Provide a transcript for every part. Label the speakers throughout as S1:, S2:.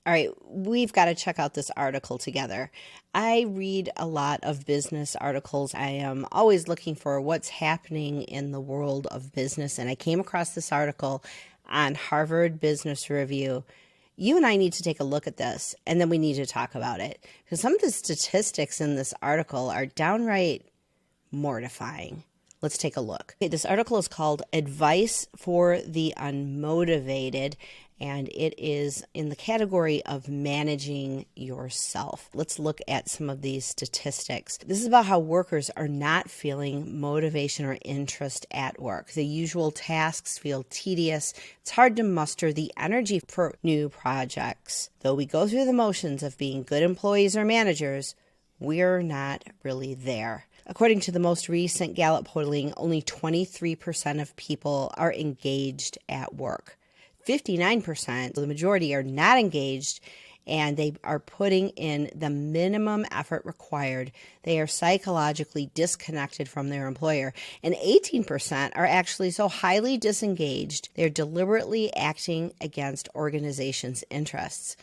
S1: All right, we've got to check out this article together. I read a lot of business articles. I am always looking for what's happening in the world of business, and I came across this article on Harvard Business Review. You and I need to take a look at this, and then we need to talk about it, because some of the statistics in this article are downright mortifying. Let's take a look. Okay, this article is called Advice for the Unmotivated, and it is in the category of managing yourself. Let's look at some of these statistics. This is about how workers are not feeling motivation or interest at work. The usual tasks feel tedious. It's hard to muster the energy for new projects. Though we go through the motions of being good employees or managers, we're not really there. According to the most recent Gallup polling, only 23% of people are engaged at work. 59%, the majority, are not engaged, and they are putting in the minimum effort required. They are psychologically disconnected from their employer. And 18% are actually so highly disengaged, they're deliberately acting against organizations' interests.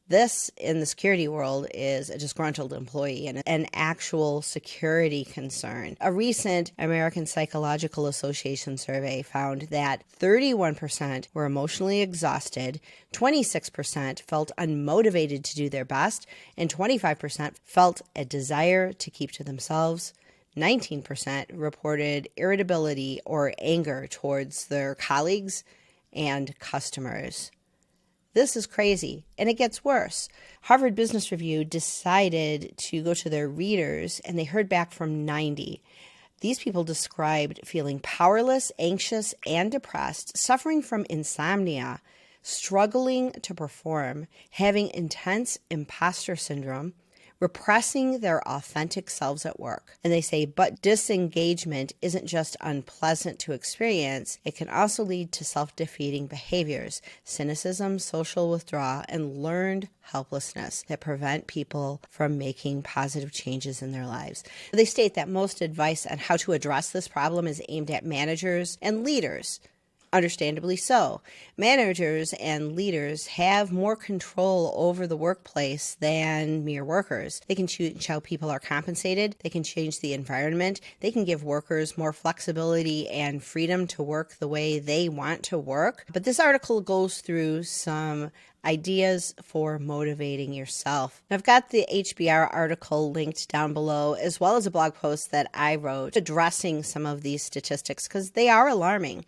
S1: This, in the security world, is a disgruntled employee and an actual security concern. A recent American Psychological Association survey found that 31% were emotionally exhausted, 26% felt unmotivated to do their best, and 25% felt a desire to keep to themselves. 19% reported irritability or anger towards their colleagues and customers. This is crazy, and it gets worse. Harvard Business Review decided to go to their readers, and they heard back from 90. These people described feeling powerless, anxious, and depressed, suffering from insomnia, struggling to perform, having intense imposter syndrome, repressing their authentic selves at work. And they say, but disengagement isn't just unpleasant to experience, it can also lead to self-defeating behaviors, cynicism, social withdrawal, and learned helplessness that prevent people from making positive changes in their lives. They state that most advice on how to address this problem is aimed at managers and leaders. Understandably so. Managers and leaders have more control over the workplace than mere workers. They can change how people are compensated. They can change the environment. They can give workers more flexibility and freedom to work the way they want to work. But this article goes through some ideas for motivating yourself. I've got the HBR article linked down below, as well as a blog post that I wrote addressing some of these statistics because they are alarming.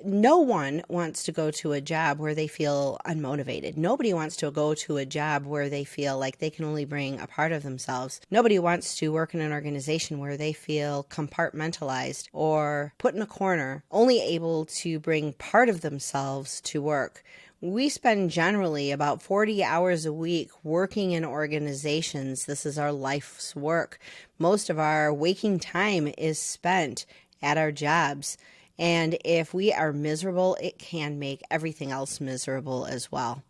S1: No one wants to go to a job where they feel unmotivated. Nobody wants to go to a job where they feel like they can only bring a part of themselves. Nobody wants to work in an organization where they feel compartmentalized or put in a corner, only able to bring part of themselves to work. We spend generally about 40 hours a week working in organizations. This is our life's work. Most of our waking time is spent at our jobs. And if we are miserable, it can make everything else miserable as well.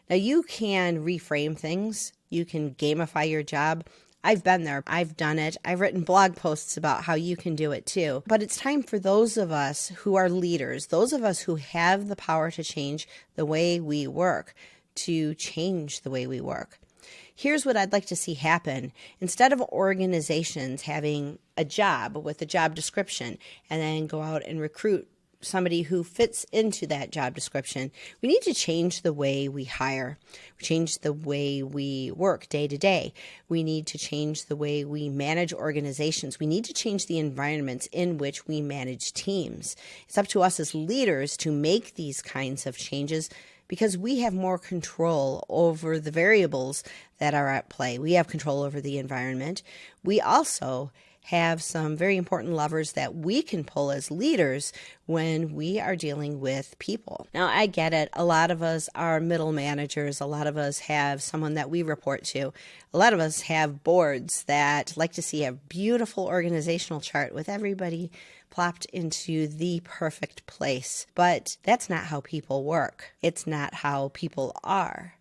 S1: Now, you can reframe things. You can gamify your job. I've been there. I've done it. I've written blog posts about how you can do it too. But it's time for those of us who are leaders, those of us who have the power to change the way we work, to change the way we work. Here's what I'd like to see happen. Instead of organizations having a job with a job description and then go out and recruit somebody who fits into that job description, we need to change the way we hire, change the way we work day to day. We need to change the way we manage organizations. We need to change the environments in which we manage teams. It's up to us as leaders to make these kinds of changes because we have more control over the variables that are at play. We have control over the environment. We also have some very important levers that we can pull as leaders when we are dealing with people. Now, I get it. A lot of us are middle managers. A lot of us have someone that we report to. A lot of us have boards that like to see a beautiful organizational chart with everybody plopped into the perfect place. But that's not how people work. It's not how people are.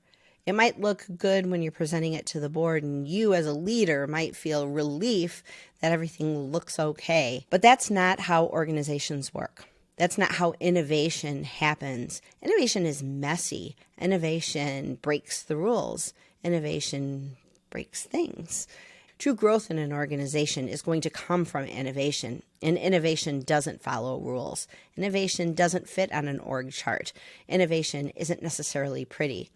S1: It might look good when you're presenting it to the board, and you as a leader might feel relief that everything looks okay. But that's not how organizations work. That's not how innovation happens. Innovation is messy. Innovation breaks the rules. Innovation breaks things. True growth in an organization is going to come from innovation, and innovation doesn't follow rules. Innovation doesn't fit on an org chart. Innovation isn't necessarily pretty.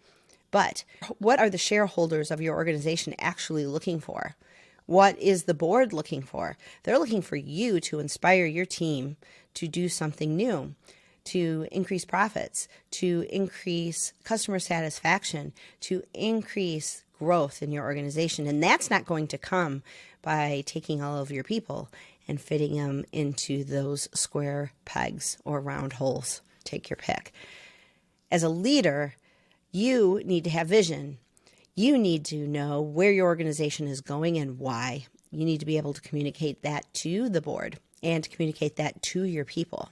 S1: But what are the shareholders of your organization actually looking for? What is the board looking for? They're looking for you to inspire your team to do something new, to increase profits, to increase customer satisfaction, to increase growth in your organization. And that's not going to come by taking all of your people and fitting them into those square pegs or round holes. Take your pick. As a leader, you need to have vision. You need to know where your organization is going and why. You need to be able to communicate that to the board and to communicate that to your people.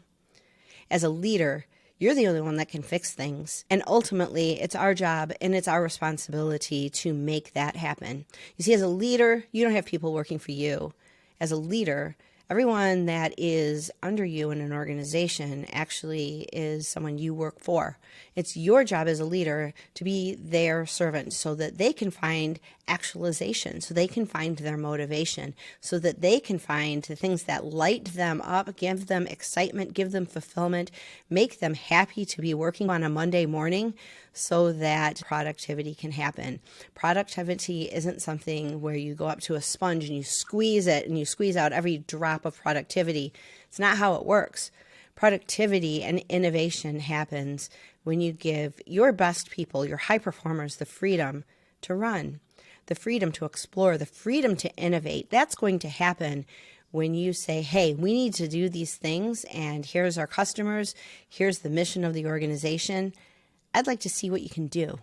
S1: As a leader, you're the only one that can fix things. And ultimately, it's our job and it's our responsibility to make that happen. You see, as a leader, you don't have people working for you. As a leader, everyone that is under you in an organization actually is someone you work for. It's your job as a leader to be their servant so that they can find actualization, so they can find their motivation, so that they can find the things that light them up, give them excitement, give them fulfillment, make them happy to be working on a Monday morning so that productivity can happen. Productivity isn't something where you go up to a sponge and you squeeze it and you squeeze out every drop of productivity. It's not how it works. Productivity and innovation happens when you give your best people, your high performers, the freedom to run, the freedom to explore, the freedom to innovate. That's going to happen when you say, hey, we need to do these things, and here's our customers, here's the mission of the organization. I'd like to see what you can do.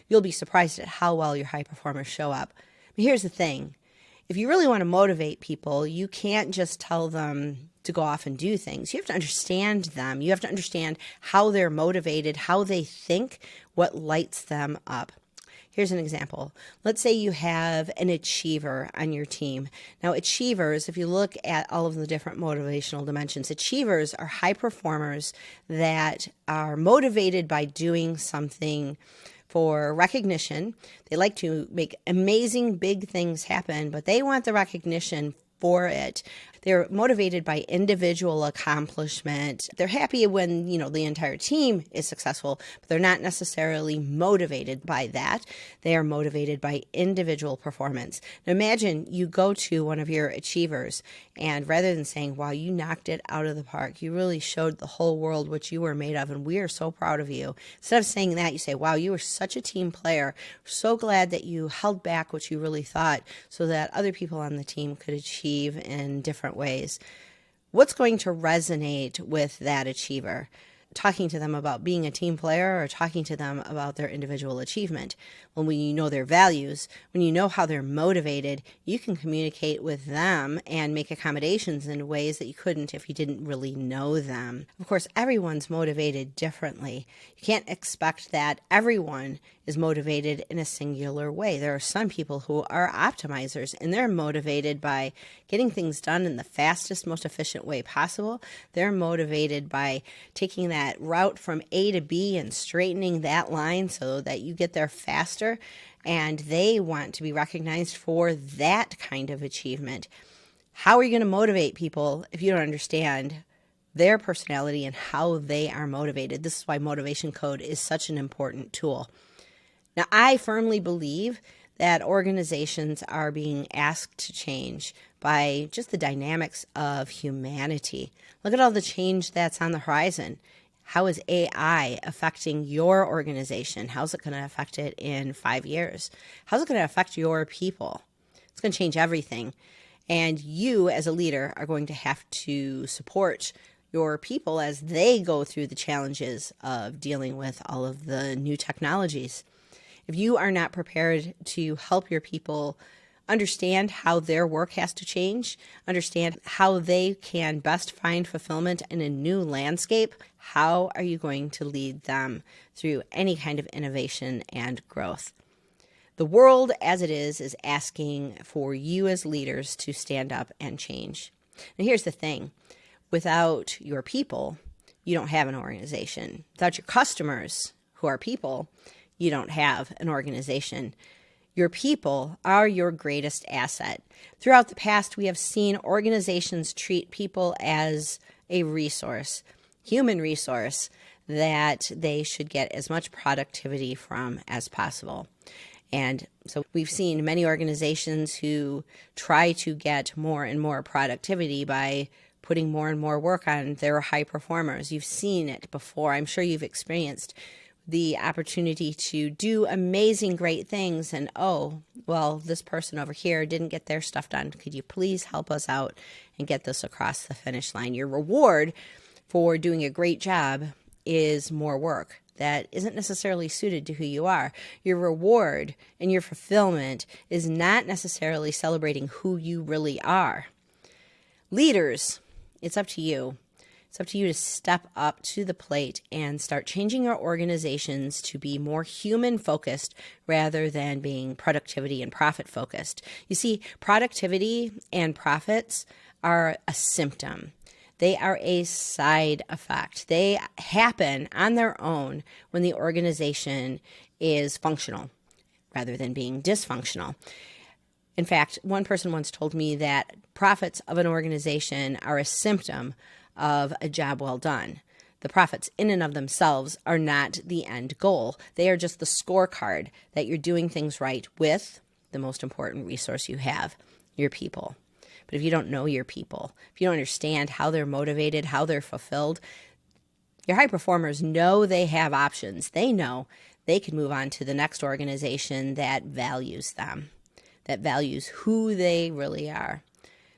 S1: You'll be surprised at how well your high performers show up. But here's the thing. If you really want to motivate people, you can't just tell them to go off and do things. You have to understand them. You have to understand how they're motivated, how they think, what lights them up. Here's an example. Let's say you have an achiever on your team. Now, achievers, if you look at all of the different motivational dimensions, achievers are high performers that are motivated by doing something for recognition. They like to make amazing big things happen, but they want the recognition for it. They're motivated by individual accomplishment. They're happy when, the entire team is successful, but they're not necessarily motivated by that. They are motivated by individual performance. Now imagine you go to one of your achievers, and rather than saying, wow, you knocked it out of the park, you really showed the whole world what you were made of, and we are so proud of you. Instead of saying that, you say, wow, you were such a team player. So glad that you held back what you really thought so that other people on the team could achieve in different ways. What's going to resonate with that achiever? Talking to them about being a team player or talking to them about their individual achievement? When you know their values, when you know how they're motivated, you can communicate with them and make accommodations in ways that you couldn't if you didn't really know them. Of course, everyone's motivated differently. You can't expect that everyone is motivated in a singular way. There are some people who are optimizers, and they're motivated by getting things done in the fastest, most efficient way possible. They're motivated by taking that route from A to B and straightening that line so that you get there faster, and they want to be recognized for that kind of achievement. How are you going to motivate people if you don't understand their personality and how they are motivated? This is why Motivation Code is such an important tool. Now, I firmly believe that organizations are being asked to change by just the dynamics of humanity. Look at all the change that's on the horizon. How is AI affecting your organization? How's it going to affect it in 5 years? How's it going to affect your people? It's going to change everything. And you, as a leader, are going to have to support your people as they go through the challenges of dealing with all of the new technologies. If you are not prepared to help your people understand how their work has to change, understand how they can best find fulfillment in a new landscape, how are you going to lead them through any kind of innovation and growth? The world as it is asking for you as leaders to stand up and change. Now here's the thing. Without your people, you don't have an organization. Without your customers, who are people, you don't have an organization. Your people are your greatest asset. Throughout the past, we have seen organizations treat people as a resource, human resource, that they should get as much productivity from as possible. And so we've seen many organizations who try to get more and more productivity by putting more and more work on their high performers. You've seen it before. I'm sure you've experienced the opportunity to do amazing, great things. And, oh, well, this person over here didn't get their stuff done. Could you please help us out and get this across the finish line? Your reward for doing a great job is more work that isn't necessarily suited to who you are. Your reward and your fulfillment is not necessarily celebrating who you really are. Leaders, it's up to you. It's up to you to step up to the plate and start changing your organizations to be more human-focused rather than being productivity and profit-focused. You see, productivity and profits are a symptom. They are a side effect. They happen on their own when the organization is functional rather than being dysfunctional. In fact, one person once told me that profits of an organization are a symptom of a job well done. The profits in and of themselves are not the end goal. They are just the scorecard that you're doing things right with the most important resource you have, your people. But if you don't know your people, if you don't understand how they're motivated, how they're fulfilled, your high performers know they have options. They know they can move on to the next organization that values them, that values who they really are.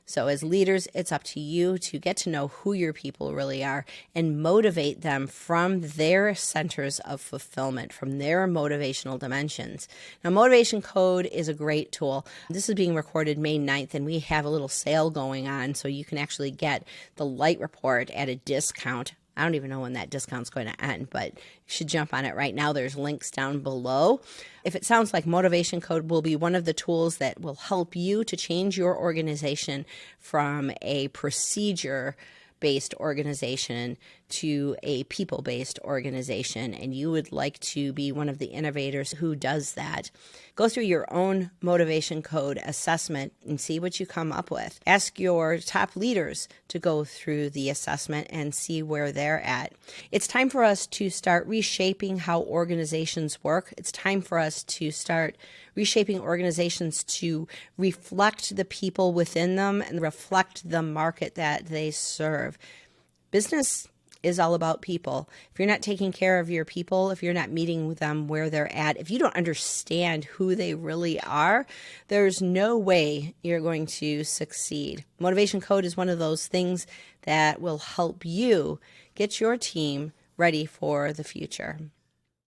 S1: So as leaders, it's up to you to get to know who your people really are and motivate them from their centers of fulfillment, from their motivational dimensions. Now, Motivation Code is a great tool. This is being recorded May 9th, and we have a little sale going on, so you can actually get the Lite Report at a discount. I don't even know when that discount's going to end, but you should jump on it right now. There's links down below. If it sounds like Motivation Code will be one of the tools that will help you to change your organization from a procedure-based organization to a people-based organization, and you would like to be one of the innovators who does that, go through your own Motivation Code assessment and see what you come up with. Ask your top leaders to go through the assessment and see where they're at. It's time for us to start reshaping how organizations work. It's time for us to start reshaping organizations to reflect the people within them and reflect the market that they serve. Business is all about people. If you're not taking care of your people, if you're not meeting with them where they're at, if you don't understand who they really are, there's no way you're going to succeed. Motivation Code is one of those things that will help you get your team ready for the future.